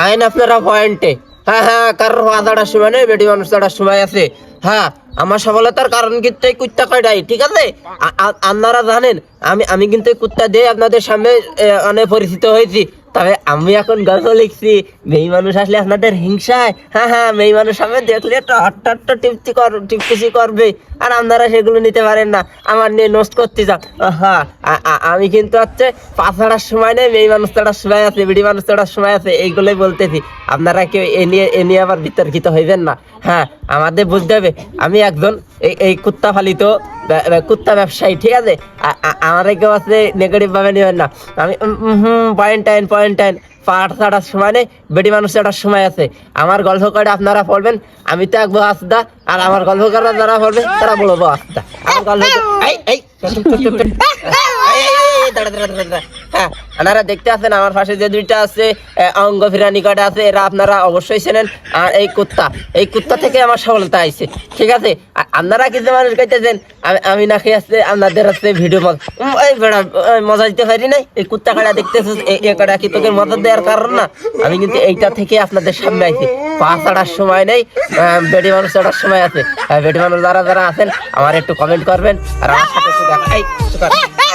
আইন আপনারা পয়েন্টে। হ্যাঁ হ্যাঁ, কারোর বাজাটার সময় নেই, বেটি মানুষ তার সময় আছে। হ্যাঁ, আমার সফলতার কারণ কিন্তু এই কুত্তা কয়টাই, ঠিক আছে? আপনারা জানেন আমি কিন্তু এই কুত্তা দিয়ে আপনাদের সামনে অনেক পরিচিত হয়েছি। তবে আমি এখন গল্প লিখছি, মেয়ে মানুষ আসলে আপনাদের হিংসায়, হ্যাঁ হ্যাঁ, মেয়ে মানুষ সামনে দেখলে টট টিপটিসি করবে, আর আপনারা সেগুলো নিতে পারেন না, আমার নিয়ে নষ্ট করতে যান। হ্যাঁ, আমি কিন্তু হচ্ছে পা ছাড়ার সময় নেই, মেয়ে মানুষ ছাড়ার সময় আছে, বিড়ি মানুষ ছাড়ার সময় আছে, এইগুলোই বলতেছি। আপনারা কেউ এ নিয়ে আবার বিতর্কিত হইবেন না। হ্যাঁ, আমাদের বুঝতে হবে আমি একজন এই কুত্তা পালিত কুত্তা ব্যবসায়ী, ঠিক আছে? আমার কেউ আছে নেগেটিভ ভাবে নেবেন না। আমি পয়েন্ট টাইন পাট ছাড়ার সময় নেই, বেটি মানুষ ছাড়ার সময় আছে। আমার গল্প করে আপনারা পড়বেন, আমি তো এক বস্তা, আর আমার গল্প করা যারা পড়বে তারা বড় বস্তা। আমার গল্প হ্যাঁ, আপনারা দেখতে আছেন আমার পাশে যে দুইটা আছে অঙ্গ ফিরানি কাটা আছে, এরা আপনারা অবশ্যই চেনেন। আর এই কুত্তা থেকে আমার সফলতা আইছে, ঠিক আছে? আপনারা কিছু মানুষ কইতেছেন আমি নাকি আসছে আপনাদের হচ্ছে ভিডিও মজা দিতে পারি নাই। এই কুত্তা কাটা দেখতেছিস, এ কাটা কি তোকে মজা দেওয়ার কারণ না? আমি কিন্তু এইটা থেকে আপনাদের সামনে আইছি। পা ছাড়ার সময় নেই, বেটি মানুষ ছাড়ার সময় আছে। বেটি মানুষ যারা যারা আছেন আমার একটু কমেন্ট করবেন, আর আমার সাথে